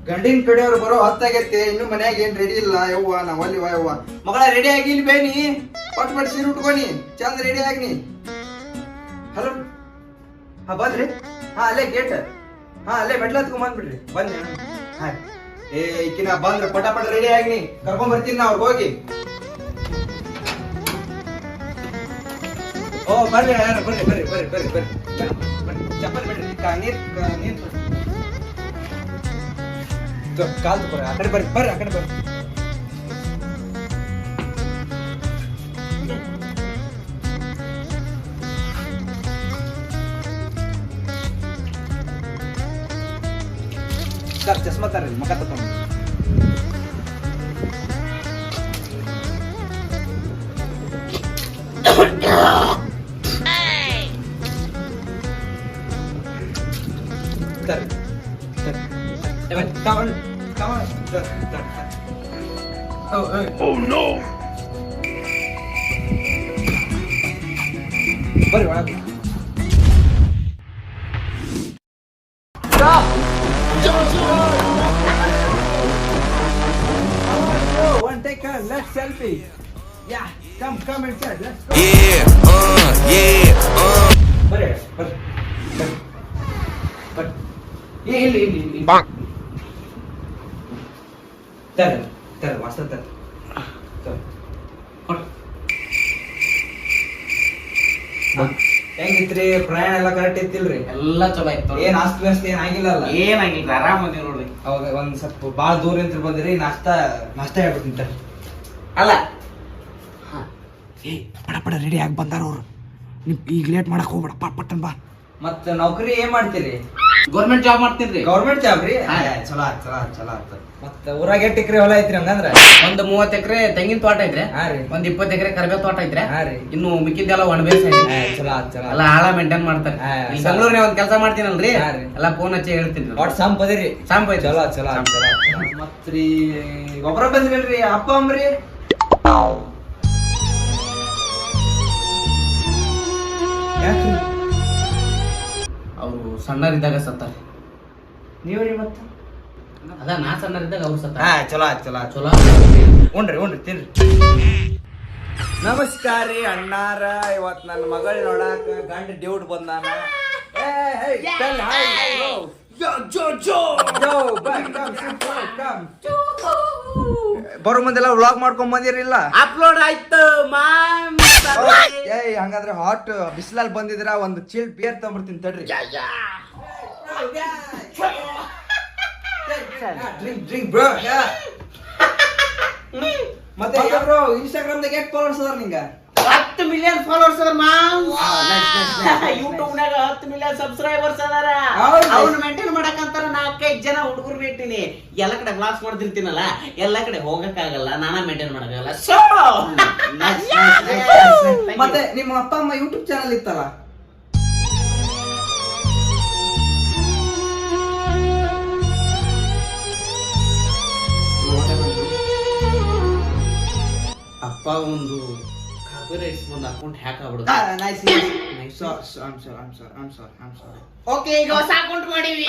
ಗಂಡಿನ ಕಡೆಯವ್ರು ಬರೋ ಹೊತ್ತಾಗೈತೆ ಇನ್ನು ಮನ್ಯಾಗ ಏನ್ ರೆಡಿ ಇಲ್ಲ ಯವ್ವ ನಾವಲ್ಲಿವ ಯವ್ವ ಮಗಳ ರೆಡಿ ಆಗಿಲ್ ಬೇನಿ ಪಟ್ ಪಟ್ ಸೀರೆ ಉಟ್ಕೊನಿ ಚಂದ ರೆಡಿ ಆಗ್ನಿ ಹಲೋ ಹಾ ಬಂದ್ರಿ ಹಾ ಅಲ್ಲೇ ಗೇಟ್ ಹಾ ಅಲ್ಲೇ ಮೆಟ್ಲ ಹತ್ಕೊಂಡ್ ಬಂದ್ರಿ ಹಾ ಏ ಈಕಿನ ಬಂದ್ರ ಪಟ ಪಟ ರೆಡಿ ಆಗ್ನಿ ಕರ್ಕೊಂಡ್ ಬರ್ತೀನಿ ನಾ ಅವ್ರಿಗೆ ಹೋಗಿ ಓ ಬರ್ರಿ ಬರ್ರಿ ಬರ್ರಿ ಬರ್ರಿ ಬರ್ರಿ ಬರ್ರಿ ಚಪ್ಪಲ್ ಬಿಡ್ರಿ ನೀರ್ ಕಾಲ್ ತಗೋರಿ ಆ ಕಡೆ ಬರ್ರಿ ಬರ್ರಿ ಆ ಕಡೆ ಬರ್ರಿ ಸರ್ ಚಸ್ಮಾ ತರ್ರಿ ಮಗ ತಗೊಂಡು Oh no! ಬರ್ರಿ ಒಳಗೆ one take a let's selfie. Yeah, come inside. Let's go. Yeah. ಬರ್ರಿ ಇಲ್ಲಿ ತರ ವಾಸ ತರ ಹೆಂಗಿತ್ರಿ ಪ್ರಯಾಣ ಎಲ್ಲ ಕರೆಕ್ಟ್ ಇತ್ತಿಲ್ರಿ ಎಲ್ಲಾ ಚಲೋ ಆಯ್ತು ಏನ್ ಆಸ್ತಿ ವ್ಯವಸ್ಥೆ ಏನಾಗಿಲ್ಲ ಏನಾಗಿಲ್ಲ ಆರಾಮ್ ಬಂದಿವಿ ನೋಡ್ರಿ ಅವಾಗ ಒಂದ್ ಸ್ವಲ್ಪ ಬಾಳ ದೂರ ಅಂತ ಬಂದ್ರಿ ನಾಷ್ಟಾ ಹೇಳ್ಬಿಟ್ಟಿಂತ ಅಲ್ಲ ಪಡ ಪಡ ರೆಡಿ ಆಗಿ ಬಂದಾರ ಅವ್ರು ನೀವ್ ಈಗ ಲೇಟ್ ಮಾಡಕ್ ಹೋಗ್ಬೇಡ ಪಟ್ಟನ್ ಬಾ ಮತ್ತ ನೌಕರಿ ಏನ್ ಮಾಡ್ತೀರಿ ಗೌರ್ಮೆಂಟ್ ಜಾಬ್ ಮಾಡ್ತೀನಿ ಗೌರ್ಮೆಂಟ್ ಜಾಬ್ ರೀ ಚಲೋ ಆತ ಮತ್ತ ಊರಾಗ 8 ಎಕರೆ ಹೊಲ ಐತ್ರಿ ಹಂಗಂದ್ರ ಒಂದ್ 30 ಎಕರೆ ತೆಂಗಿನ ತೋಟ ಐತ್ರಿ ಒಂದ್ 20 ಎಕರೆ ಕರಿಬೇವ್ ತೋಟ ಐತ್ರಿ ಇನ್ನು ಮಿಕ್ಕಿದ್ದೆಲ್ಲ ಒಣಬೇಸ್ ಐತಿ ಚಲೋ ಎಲ್ಲ ಆಳ ಮೇಂಟೈನ್ ಮಾಡ್ತಾರೆ ಈ ಬೆಂಗಳೂರಿನ ಒಂದ್ ಕೆಲಸ ಮಾಡ್ತೀನಲ್ರಿ ಎಲ್ಲ ಫೋನ್ ಹಚ್ಚಿ ಹೇಳ್ತೀನಿ ಒಟ್ ಸಂಪದಿರಿ ಸಂಪ ಐತಿ ಚಲೋ ಮತ್ರಿ ಒಬ್ರ ಬಂದ್ರಲ್ರಿ ಅಪ್ಪ ಅಮ್ರಿ ಯಾಕ್ರಿ ಅವ್ರು ಸಣ್ಣರಿದ್ದಾಗ ಸತ್ತಾರೆ ನೀವ್ರಿ ಮತ್ತ ಅದ ನಾ ಸಣ್ಣರಿದ್ದಾಗ ಅವ್ರು ಸತ್ತ ಚಲೋ ಉಣ್ರಿ ತಿನ್ರಿ ನಮಸ್ಕಾರ ರೀ ಅಣ್ಣಾರ ಇವತ್ ನನ್ನ ಮಗಳ ನೋಡಾಕ ಗಂಡ ಡ್ಯೂಟ್ ಬಂದಾನ ಬರೋ ಮುಂದೆಲ್ಲ ವ್ಲಾಗ್ ಮಾಡ್ಕೊಂಡ್ ಬಂದಿರಿಲ್ಲ ಅಪ್ಲೋಡ್ ಆಯ್ತು ಹಂಗಂದ್ರೆ ಹಾಟ್ ಬಿಸಿಲಲ್ಲಿ ಬಂದಿದ್ರ ಒಂದು ಚೀಲ್ ಬಿಯರ್ ತಗೊಂಡ್ಬಿಡ್ತೀನಿ ತಡ್ರಿ ಡ್ರಿಂಕ್ ಬ್ರೋ ಮತ್ತೆ ಬ್ರೋ ಇನ್ಸ್ಟಾಗ್ರಾಮ್ ದಾಗ ಎಷ್ಟು ಫಾಲೋವರ್ಸ್ ಅದಾರ ನಿಂಗ 10 ಮಿಲಿಯನ್ ಫಾಲೋವರ್ಸ್ ಅದಾರ ಯೂಟ್ಯೂಬ್ ನಾಗ 10 ಮಿಲಿಯನ್ ಸಬ್ಸ್ಕ್ರೈಬರ್ಸ್ ಅದಾರ ಅವ್ನ ಮೇಂಟೈನ್ ಮಾಡಕಂತಾರ 4-5 ಜನ ಹುಡುಗರು ಬಿಟ್ಟಿನಿ ಎಲ್ಲ ಕಡೆ ವ್ಲಾಗ್ಸ್ ಮಾಡ್ತಿರ್ತೀನಲ್ಲ ಎಲ್ಲ ಕಡೆ ಹೋಗಕ್ ಆಗಲ್ಲ ನಾನಾ ಮೇಂಟೈನ್ ಮಾಡಕ್ಕಾಗಲ್ಲ ಸೊ ಮತ್ತೆ ನಿಮ್ಮ ಅಪ್ಪ ಅಮ್ಮ ಯೂಟ್ಯೂಬ್ ಚಾನಲ್ ಇತ್ತಲ್ಲ ಅಪ್ಪ ಒಂದು ಕಾಪಿರೈಟ್ಸ್ ಒಂದು ಅಕೌಂಟ್ ಹ್ಯಾಕ್ ಆಗ್ಬಿಡುತ್ತೆ ಓಕೆ ಈಗ ಹೊಸ ಅಕೌಂಟ್ ಮಾಡೀವಿ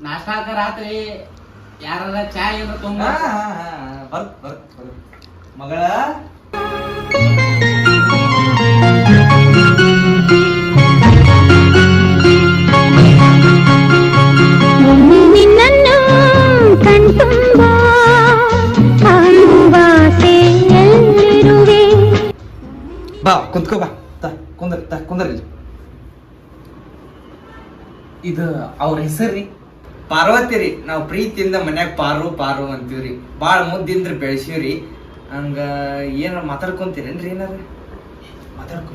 ನಾಷ್ಟಾಕ ರಾತ್ರಿ ಯಾರ ಚಾಯ್ ಏನೋ ತುಂಬ ಮಗಳ ಬಾ ಕುಂತ್ಕೋ ಬಾ ಕುಂದ್ರಿ ಇದು ಅವ್ರ ಹೆಸರ್ರಿ ಪಾರ್ವತಿ ರೀ ನಾವ್ ಪ್ರೀತಿಯಿಂದ ಮನ್ಯಾಗ ಪಾರು ಅಂತೀವ್ರಿ ಬಾಳ ಮುದ್ದಿಂದ್ರ ಬೆಳೆಸಿವ್ರಿ ಹಂಗ ಏನಾರ ಮಾತಾಡ್ಕೊಂತೀರೇನ್ರಿ ಏನಾರ ಮಾತಾಡ್ಕೊ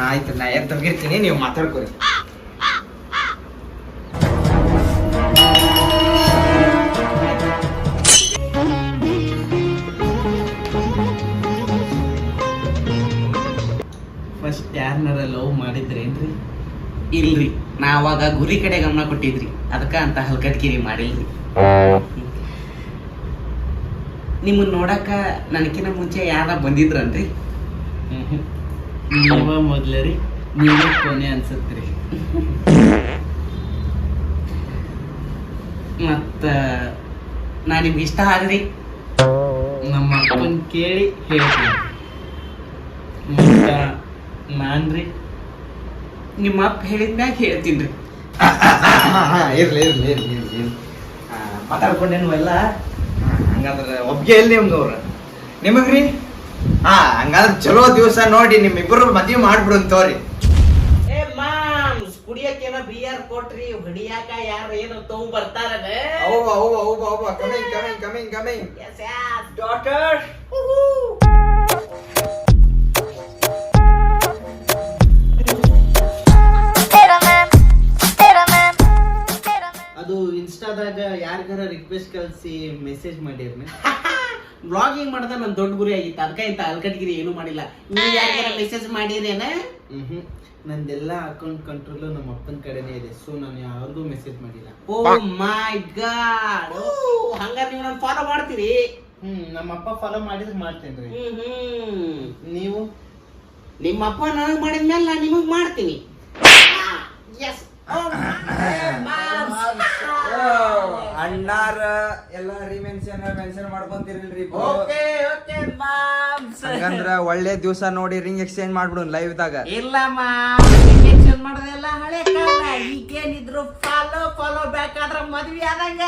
ಆಯ್ತು ನಾ ಏನ್ ತಗಿರ್ತೀನಿ ನೀವು ಮಾತಾಡ್ಕೊರಿ ಫಸ್ಟ್ ಯಾರನ್ನಾರ ಲವ್ ಮಾಡಿದ್ರೇನ್ರಿ? ಇಲ್ರಿ, ನಾ ಅವಾಗ ಗುರಿ ಕಡೆ ಗಮನ ಕೊಟ್ಟಿದ್ರಿ, ಅದಕ್ಕ ಅಂತ ಹಲ್ಕಟ್ಕಿರಿ ಮಾಡಿಲ್ರಿ. ನಿಮ್ಮನ್ನ ನೋಡಾಕ ನನಕಿನ ಮುಂಚೆ ಯಾರ ಬಂದಿದ್ರನ್ರಿ? ನೀವ ಮೊದ್ಲರಿ ನೀವ ಕೊನೆ ಅನ್ಸತ್ರಿ. ಮತ್ತ ನಾ ನಿಮ್ಗೆ ಇಷ್ಟ ಆಗ್ರಿ ನಮ್ಮ ಅಪ್ಪನ್ ಕೇಳಿ ಹೇಳ್ತೀನಿ. ಮತ್ತ ನಾನ್ರಿ ನಿಮ್ಮ ಅಪ್ಪ ಹೇಳಿದ್ಮ್ಯಾಗ ಹೇಳ್ತೀನಿ. ಇರ್ಲಿ ಇರ್ಲಿ ಇರ್ಲಿ ಇರ್ಲಿ ಮಾತಾಡ್ಕೊಂಡೇನು ಎಲ್ಲ. ಹಂಗಂದ್ರೆ ಒಪ್ಪಿಗೆ ಎಲ್ಲಿ ನಿಮ್ದು ಅವ್ರ ನಿಮಗ್ರಿ? ಹಂಗಾದ್ರೆ ಚಲೋ ದಿವಸ ನೋಡಿ ನಿಮ್ಮಿಬ್ಬರು ಮದ್ವೆ ಮಾಡ್ಬಿಡುತ್ತವ್ರಿ. ಏ ಮಾಮ್ಸ್ ಕುಡಿಯಕ್ಕೇನೋ ಬಿಯರ್ ಕೊಟ್ರಿ, ಹೊಡಿಯಾಕ ಯಾರು ಏನೋ ತಗೊಂಡ್ ಬರ್ತಾರ. Coming daughter. ಅದು ಇನ್ಸ್ಟಾದಾಗ ಯಾರಿಗಾರ ರಿಕ್ವೆಸ್ಟ್ ಕಳ್ಸಿ ಮೆಸೇಜ್ ಮಾಡಿರ್ನೆ. ಬ್ಲಾಗಿಂಗ್ ಮಾಡ್ದ ನನ್ ದೊಡ್ಡ ಗುರಿ ಆಗಿತ್ತು. ಅದಕ್ಕ ಇಂತ ಅಲ್ಕಟ್ಗಿರಿ ಏನು ಮಾಡಿಲ್ಲ. ನೀವ್ ಯಾರಿಗಾರ ಮೆಸೇಜ್ ಮಾಡಿರೇನ? ನಂದೆಲ್ಲ ಅಕೌಂಟ್ ಕಂಟ್ರೋಲ್ ನಮ್ಮ ಅಪ್ಪನ ಕಡೆನೇ ಇದೆ. ಸೊ ನಾನು ಯಾರಿಗೂ ಮೆಸೇಜ್ ಮಾಡಿಲ್ಲ. ಓ ಮೈ ಗಾಡ್. ಹಂಗಾರೆ ನೀವು ನನ್ನ ಫಾಲೋ ಮಾಡ್ತೀರಿ? ನಮ್ಮ ಅಪ್ಪ ಫಾಲೋ ಮಾಡಿದ್ರೆ ಮಾಡ್ತೇನ್ರಿ. ನೀವು ನಿಮ್ಮ ಅಪ್ಪ ನನಗ್ ಮಾಡಿದ್ಮೇಲೆ ನಾನು ನಿಮಗ್ ಮಾಡ್ತೀನಿ. ಎಸ್. ಅಣ್ಣಾರ ಎಲ್ಲ ಮೆನ್ಷನ್ ಮಾಡ್ಕೊಂತಿರ್ಲಿಲ್ರಿ. ಹಂಗಂದ್ರ ಒಳ್ಳೆ ದಿವಸ ನೋಡಿ ರಿಂಗ್ ಎಕ್ಸ್ಚೇಂಜ್ ಮಾಡ್ಬಿಡು ಲೈವ್ ದಾಗ. ಇಲ್ಲ ಎಕ್ಸ್ಚೇಂಜ್ ಮಾಡೋದೆಲ್ಲ ಹಳೆ ಕಾಲ. ಈಗೇನಿದ್ರು ಫಾಲೋ ಬೇಕಾದ್ರ ಮದ್ವೆ ಆದಂಗ.